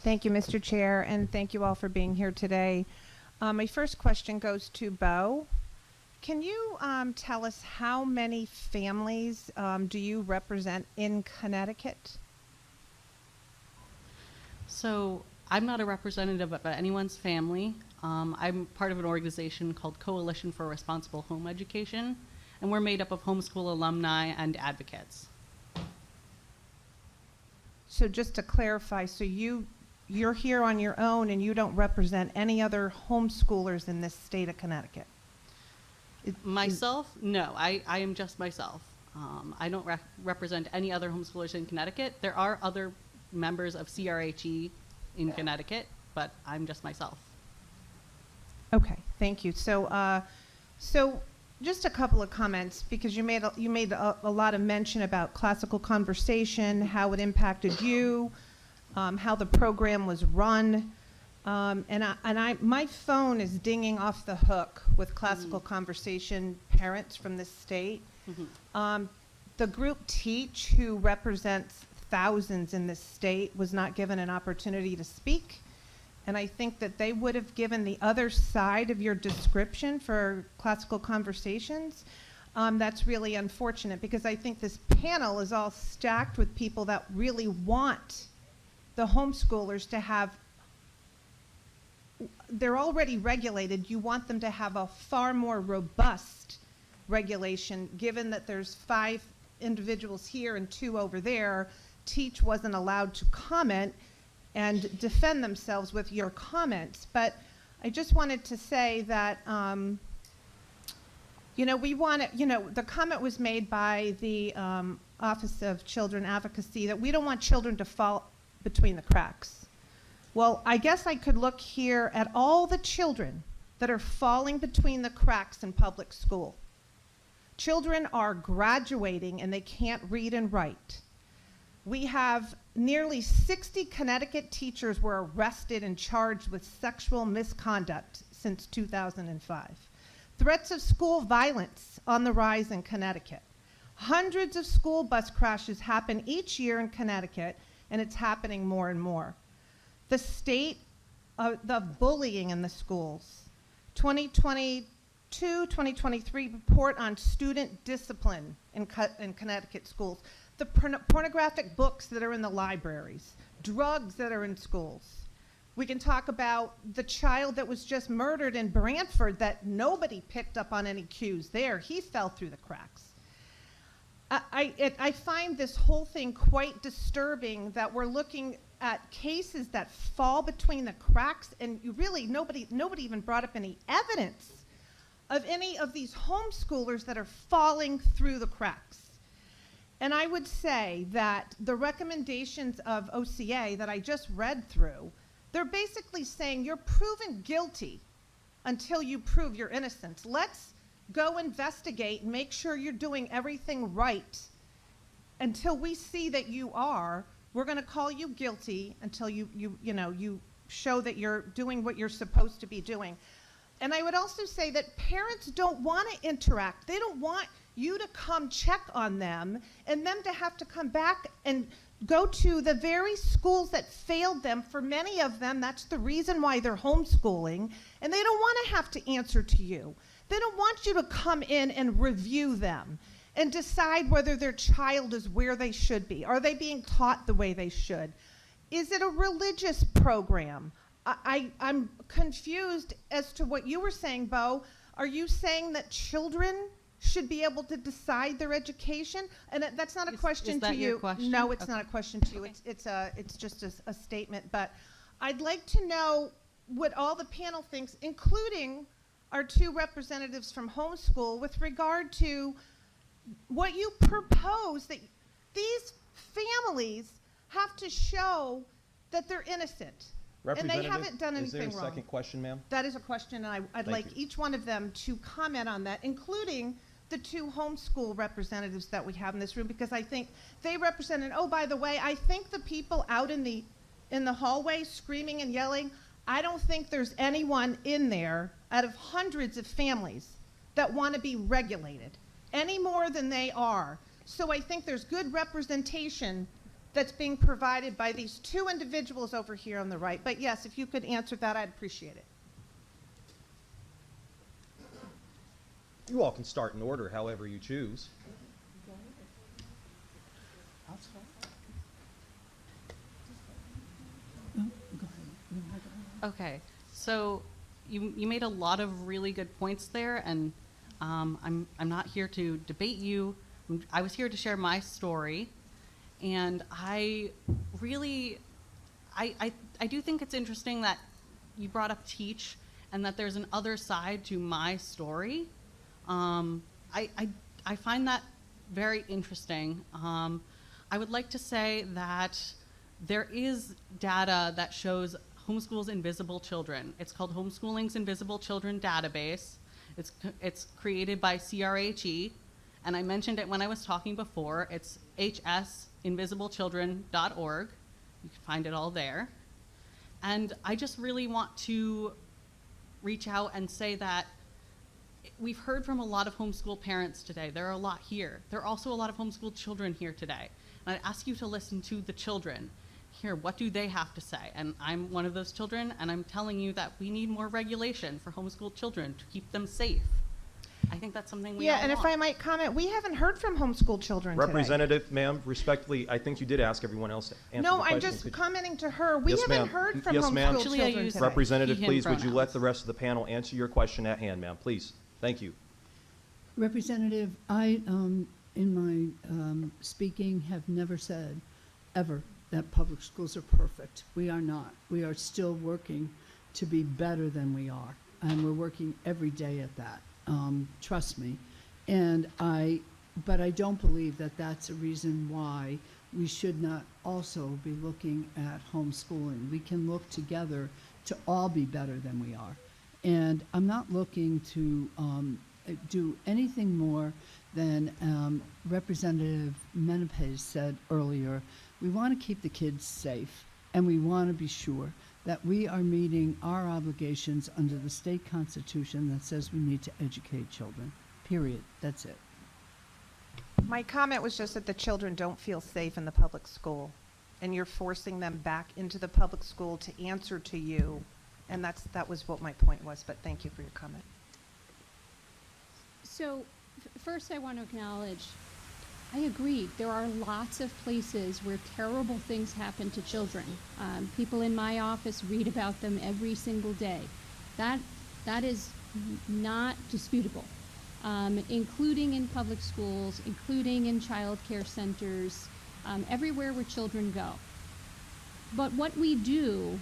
Thank you, Mr. Chair, and thank you all for being here today. My first question goes to Bo. Can you tell us how many families do you represent in Connecticut? So I'm not a representative of anyone's family. I'm part of an organization called Coalition for Responsible Home Education, and we're made up of homeschool alumni and advocates. So just to clarify, so you're here on your own and you don't represent any other homeschoolers in this state of Connecticut? Myself? No, I am just myself. I don't represent any other homeschoolers in Connecticut. There are other members of CRHE in Connecticut, but I'm just myself. Okay, thank you. So, so just a couple of comments, because you made a lot of mention about classical conversation, how it impacted you, how the program was run, my phone is dinging off the hook with classical conversation parents from this state. The group Teach, who represents thousands in this state, was not given an opportunity to speak. And I think that they would have given the other side of your description for classical conversations. That's really unfortunate, because I think this panel is all stacked with people that really want the homeschoolers to have, they're already regulated, you want them to have a far more robust regulation, given that there's 5 individuals here and 2 over there. Teach wasn't allowed to comment and defend themselves with your comments. But I just wanted to say that, we want to, the comment was made by the Office of Children Advocacy that we don't want children to fall between the cracks. Well, I guess I could look here at all the children that are falling between the cracks in public school. Children are graduating and they can't read and write. We have nearly 60 Connecticut teachers were arrested and charged with sexual misconduct since 2005. Threats of school violence on the rise in Connecticut. Hundreds of school bus crashes happen each year in Connecticut, and it's happening more and more. The state of the bullying in the schools. 2022-2023 report on student discipline in Connecticut schools. The pornographic books that are in the libraries, drugs that are in schools. We can talk about the child that was just murdered in Brantford that nobody picked up on any cues there. He fell through the cracks. I find this whole thing quite disturbing, that we're looking at cases that fall between the cracks, and nobody even brought up any evidence of any of these homeschoolers that are falling through the cracks. And I would say that the recommendations of OCA that I just read through, they're basically saying you're proven guilty until you prove your innocence. Let's go investigate and make sure you're doing everything right. Until we see that you are, we're going to call you guilty until you show that you're doing what you're supposed to be doing. And I would also say that parents don't want to interact. They don't want you to come check on them and them to have to come back and go to the very schools that failed them. For many of them, that's the reason why they're homeschooling, and they don't want to have to answer to you. They don't want you to come in and review them and decide whether their child is where they should be. Are they being taught the way they should? Is it a religious program? I'm confused as to what you were saying, Bo. Are you saying that children should be able to decide their education? And that's not a question to you. Is that your question? No, it's not a question to you. It's just a statement. But I'd like to know what all the panel thinks, including our 2 representatives from homeschool, with regard to what you propose, that these families have to show that they're innocent. And they haven't done anything wrong. Is there a second question, ma'am? That is a question, and I'd like each one of them to comment on that, including the 2 homeschool representatives that we have in this room, because I think they represent, and oh, by the way, I think the people out in the hallway screaming and yelling, I don't think there's anyone in there out of hundreds of families that want to be regulated any more than they are. So I think there's good representation that's being provided by these two individuals over here on the right. But yes, if you could answer that, I'd appreciate it. You all can start in order however you choose. Okay, so you made a lot of really good points there, and I'm not here to debate you. I was here to share my story, and I really, I do think it's interesting that you brought up teach, and that there's an other side to my story. I find that very interesting. I would like to say that there is data that shows homeschool's invisible children. It's called Homeschooling's Invisible Children Database. It's created by CRHE, and I mentioned it when I was talking before. It's hsinvisibleChildren.org. You can find it all there. And I just really want to reach out and say that we've heard from a lot of homeschool parents today. There are a lot here. There are also a lot of homeschool children here today. And I ask you to listen to the children. Hear what do they have to say? And I'm one of those children, and I'm telling you that we need more regulation for homeschool children to keep them safe. I think that's something we all and want. if I might comment, we haven't heard from homeschool children today. Representative, ma'am, respectfully, I think you did ask everyone else to answer the No, question. I'm just Could you- commenting to her. We Yes, haven't ma'am. heard from Yes, ma'am. homeschool Actually, I children use today. Representative, he, him please, would you let pronouns. the rest of the panel answer your question at hand, ma'am, please? Thank you. Representative, I, in my speaking, have never said, ever, that public schools are perfect. We are not. We are still working to be better than we are, and we're working every day at that. Trust me. But I don't believe that that's a reason why we should not also be looking at homeschooling. We can look together to all be better than we are. And I'm not looking to do anything more than Representative Menepes said earlier. We want to keep the kids safe, and we want to be sure that we are meeting our obligations under the state constitution that says we need to educate children. Period. That's it. My comment was just that the children don't feel safe in the public school, and you're forcing them back into the public school to answer to you, and that was what my point was, but thank you for your comment. So, first I want to acknowledge, I agree, there are lots of places where terrible things happen to children. People in my office read about them every single day. That is not disputable, including in public schools, including in child care centers, everywhere where children go. But what we do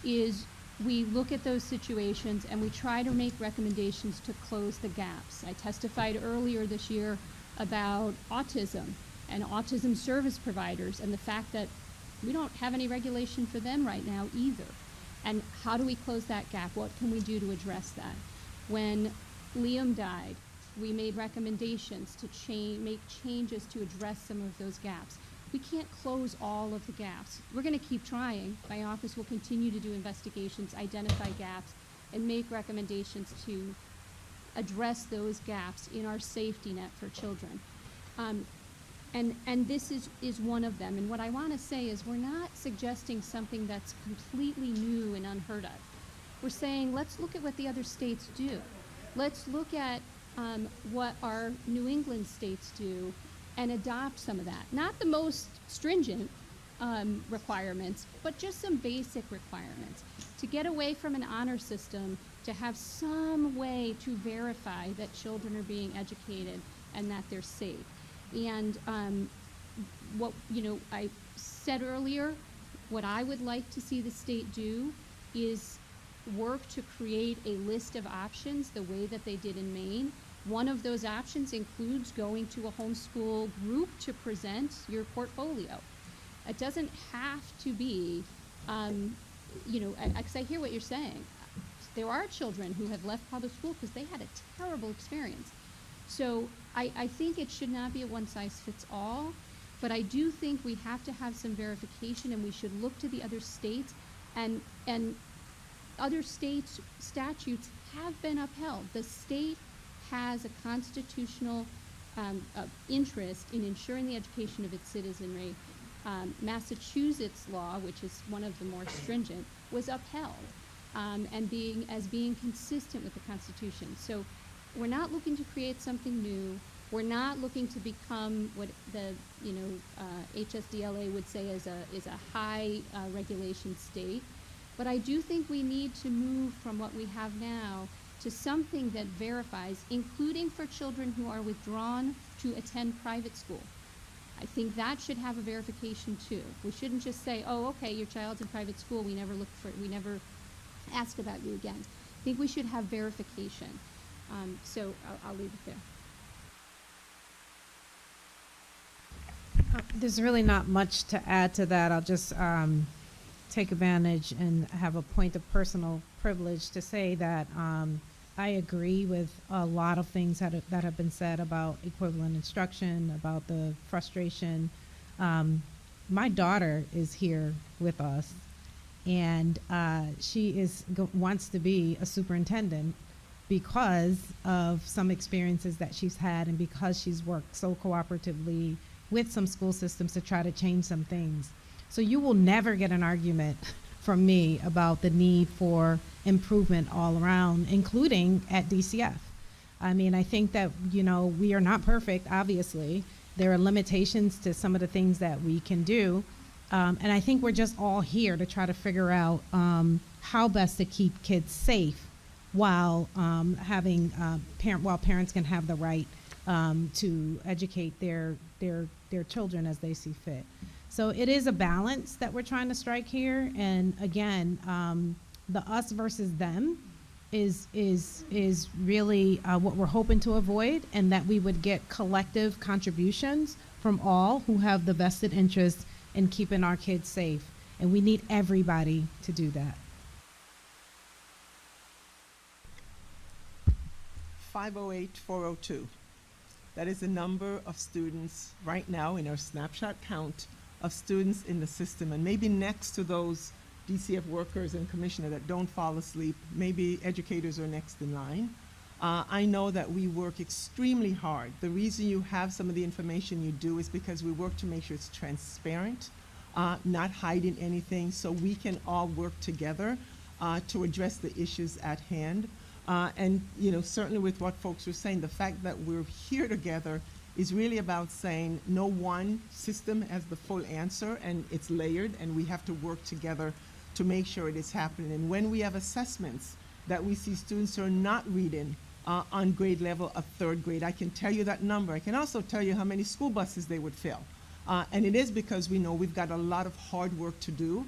is we look at those situations and we try to make recommendations to close the gaps. I testified earlier this year about autism and autism service providers and the fact that we don't have any regulation for them right now either. And how do we close that gap? What can we do to address that? When Liam died, we made recommendations to make changes to address some of those gaps. We can't close all of the gaps. We're going to keep trying. My office will continue to do investigations, identify gaps, and make recommendations to address those gaps in our safety net for children. And this is one of them. And what I want to say is we're not suggesting something that's completely new and unheard of. We're saying let's look at what the other states do. Let's look at what our New England states do and adopt some of that. Not the most stringent requirements, but just some basic requirements. To get away from an honor system, to have some way to verify that children are being educated and that they're safe. And what I said earlier, what I would like to see the state do is work to create a list of options the way that they did in Maine. One of those options includes going to a homeschool group to present your portfolio. It doesn't have to be, because I hear what you're saying. There are children who have left public school because they had a terrible experience. So I think it should not be a one-size-fits-all, but I do think we have to have some verification, and we should look to the other states, and other states' statutes have been upheld. The state has a constitutional interest in ensuring the education of its citizenry, Massachusetts law, which is one of the more stringent, was upheld, and being consistent with the Constitution. So we're not looking to create something new. We're not looking to become what the HSDLA would say is a high regulation state. But I do think we need to move from what we have now to something that verifies, including for children who are withdrawn to attend private school. I think that should have a verification too. We shouldn't just say, oh, okay, your child's in private school, we never ask about you again. I think we should have verification. So I'll leave it there. There's really not much to add to that. I'll just take advantage and have a point of personal privilege to say that I agree with a lot of things that have been said about equivalent instruction, about the frustration. My daughter is here with us, and she wants to be a superintendent because of some experiences that she's had and because she's worked so cooperatively with some school systems to try to change some things. So you will never get an argument from me about the need for improvement all around, including at DCF. I mean, I think that, we are not perfect, obviously. There are limitations to some of the things that we can do. And I think we're just all here to try to figure out how best to keep kids safe while parents can have the right to educate their children as they see fit. So it is a balance that we're trying to strike here. And again, the us versus them is really what we're hoping to avoid, and that we would get collective contributions from all who have the vested interest in keeping our kids safe. And we need everybody to do that. 508,402. That is the number of students right now in our snapshot count of students in the system. And maybe next to those DCF workers and commissioner that don't fall asleep, maybe educators are next in line. I know that we work extremely hard. The reason you have some of the information you do is because we work to make sure it's transparent, not hiding anything, so we can all work together to address the issues at hand. And certainly with what folks are saying, the fact that we're here together is really about saying no one system has the full answer, and it's layered, and we have to work together to make sure it is happening. And when we have assessments that we see students who are not reading on grade level of third grade, I can tell you that number. I can also tell you how many school buses they would fill. And it is because we know we've got a lot of hard work to do.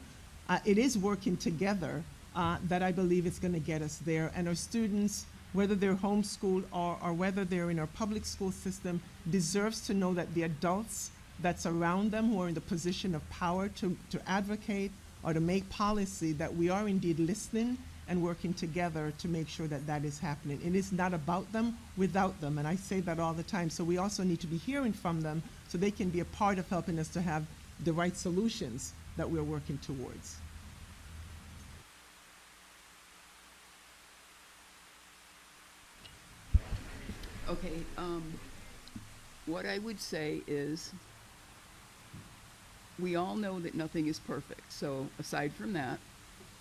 It is working together that I believe it's going to get us there. And our students, whether they're homeschooled or whether they're in our public school system, deserves to know that the adults that's around them who are in the position of power to advocate or to make policy, that we are indeed listening and working together to make sure that that is happening. It is not about them without them, and I say that all the time. So we also need to be hearing from them so they can be a part of helping us to have the right solutions that we're working towards. Okay, what I would say is we all know that nothing is perfect. So aside from that,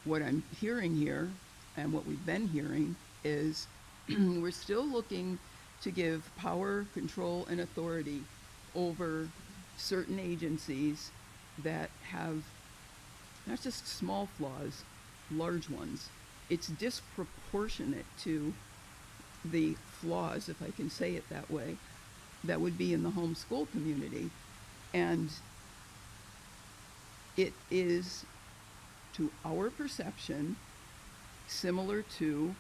what I'm hearing here and what we've been hearing is we're still looking to give power, control, and authority over certain agencies that have not just small flaws, large ones. It's disproportionate to the flaws, if I can say it that way, that would be in the homeschool community. And it is, to our perception, similar to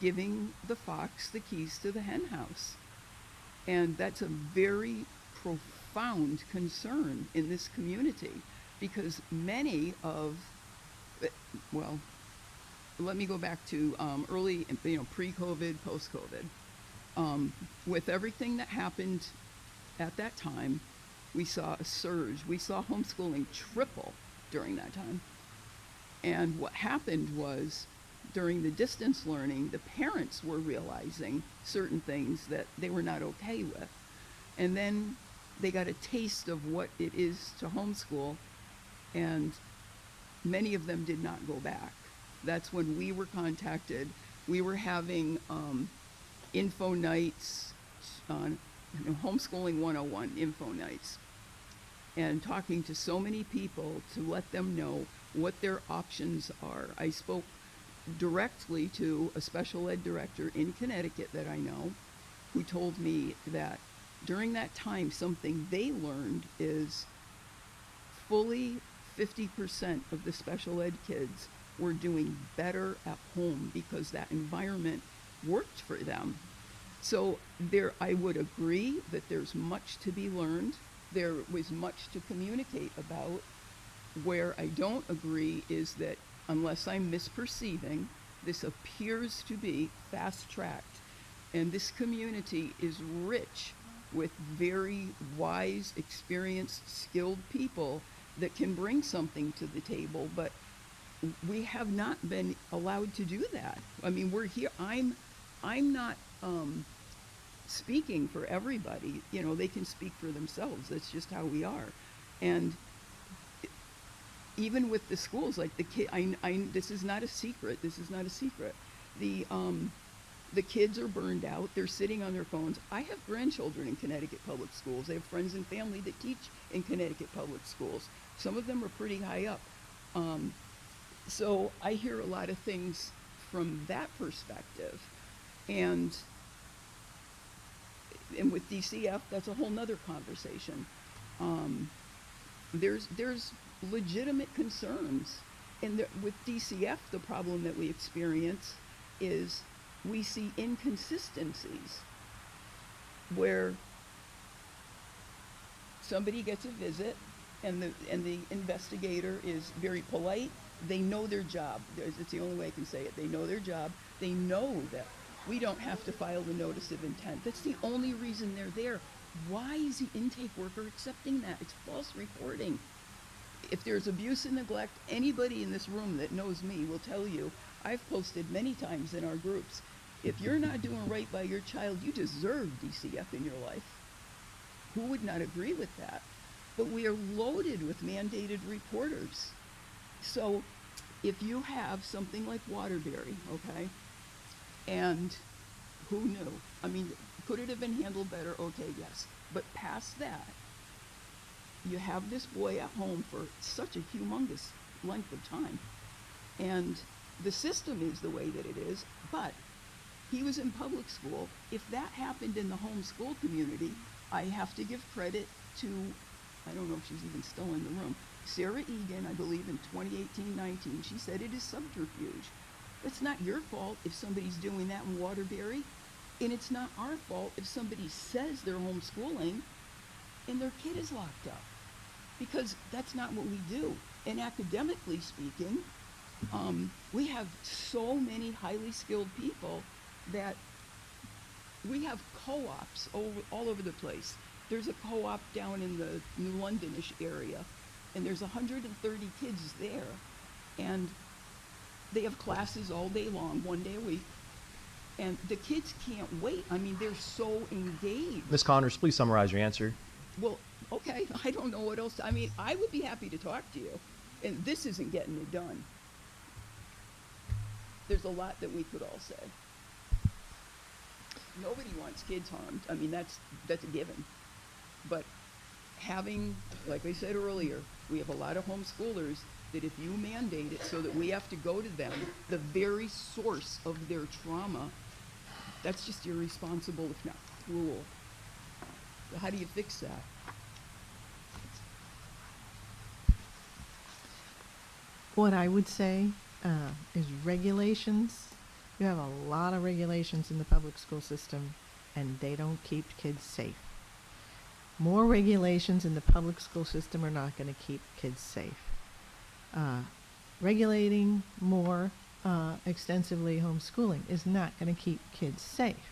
giving the fox the keys to the hen house. And that's a very profound concern in this community, because many of, well, let me go back to early, pre-COVID, post-COVID. With everything that happened at that time, we saw a surge. We saw homeschooling triple during that time. And what happened was, during the distance learning, the parents were realizing certain things that they were not okay with. And then they got a taste of what it is to homeschool, and many of them did not go back. That's when we were contacted. We were having info nights on Homeschooling 101 info nights, and talking to so many people to let them know what their options are. I spoke directly to a special ed director in Connecticut that I know, who told me that during that time, something they learned is fully 50% of the special ed kids were doing better at home because that environment worked for them. So I would agree that there's much to be learned. There was much to communicate about. Where I don't agree is that, unless I'm misperceiving, this appears to be fast-tracked. And this community is rich with very wise, experienced, skilled people that can bring something to the table, but we have not been allowed to do that. I mean, we're here. I'm not speaking for everybody. You know, they can speak for themselves. That's just how we are. And even with the schools, like the kid, this is not a secret. This is not a secret. The kids are burned out. They're sitting on their phones. I have grandchildren in Connecticut public schools. I have friends and family that teach in Connecticut public schools. Some of them are pretty high up. So I hear a lot of things from that perspective. And with DCF, that's a whole nother conversation. There's legitimate concerns. And with DCF, the problem that we experience is we see inconsistencies where somebody gets a visit and the investigator is very polite. They know their job. It's the only way I can say it. They know their job. They know that we don't have to file the notice of intent. That's the only reason they're there. Why is the intake worker accepting that? It's false reporting. If there's abuse and neglect, anybody in this room that knows me will tell you, I've posted many times in our groups, if you're not doing right by your child, you deserve DCF in your life. Who would not agree with that? But we are loaded with mandated reporters. So if you have something like Waterbury, okay, and who knew? I mean, could it have been handled better? Okay, yes. But past that, you have this boy at home for such a humongous length of time. And the system is the way that it is, but he was in public school. If that happened in the homeschool community, I have to give credit to, I don't know if she's even still in the room, Sarah Egan, I believe in 2018-19, she said it is subterfuge. It's not your fault if somebody's doing that in Waterbury, and it's not our fault if somebody says they're homeschooling and their kid is locked up, because that's not what we do. And academically speaking, we have so many highly skilled people that we have co-ops all over the place. There's a co-op down in the New Londonish area, and there's 130 kids there, and they have classes all day long, 1 day a week, and the kids can't wait. I mean, they're so engaged. Ms. Connors, please summarize your answer. Well, okay, I don't know what else. I mean, I would be happy to talk to you, and this isn't getting it done. There's a lot that we could all say. Nobody wants kids harmed. I mean, that's a given. But having, like I said earlier, we have a lot of homeschoolers that if you mandate it so that we have to go to them, the very source of their trauma, that's just irresponsible, if not cruel. So how do you fix that? What I would say is regulations. You have a lot of regulations in the public school system, and they don't keep kids safe. More regulations in the public school system are not going to keep kids safe. Regulating more extensively homeschooling is not going to keep kids safe.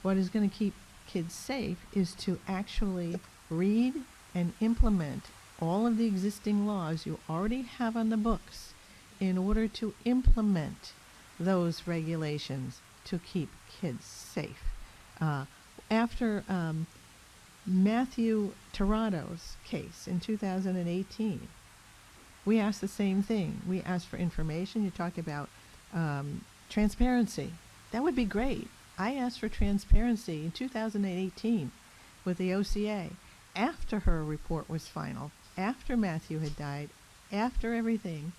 What is going to keep kids safe is to actually read and implement all of the existing laws you already have on the books in order to implement those regulations to keep kids safe. After Matthew Toronto's case in 2018, we asked the same thing. We asked for information. You talk about transparency. That would be great. I asked for transparency in 2018 with the OCA after her report was final, after Matthew had died, after everything,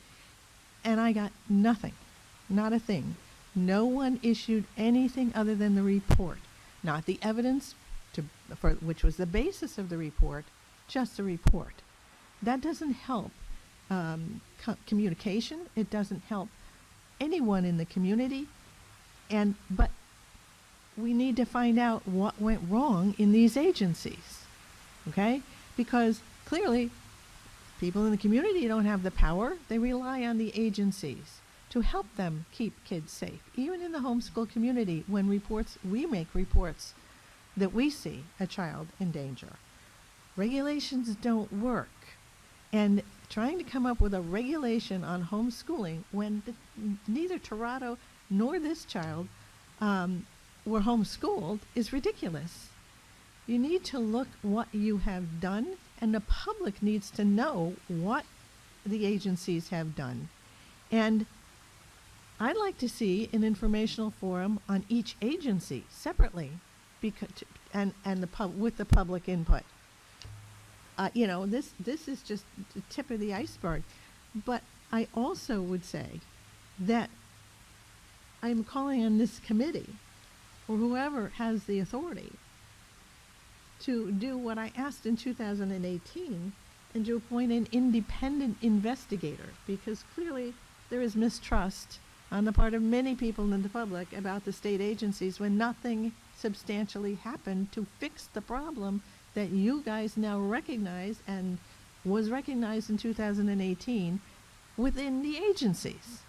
and I got nothing, not a thing. No one issued anything other than the report, not the evidence which was the basis of the report, just the report. That doesn't help communication. It doesn't help anyone in the community, but we need to find out what went wrong in these agencies, okay? Because clearly, people in the community don't have the power. They rely on the agencies to help them keep kids safe. Even in the homeschool community, when we make reports that we see a child in danger. Regulations don't work. And trying to come up with a regulation on homeschooling when neither Toronto nor this child were homeschooled is ridiculous. You need to look what you have done, and the public needs to know what the agencies have done. And I'd like to see an informational forum on each agency separately, with the public input. This is just the tip of the iceberg. But I also would say that I'm calling on this committee, or whoever has the authority, to do what I asked in 2018 and to appoint an independent investigator, because clearly there is mistrust on the part of many people in the public about the state agencies when nothing substantially happened to fix the problem that you guys now recognize and was recognized in 2018 within the agencies.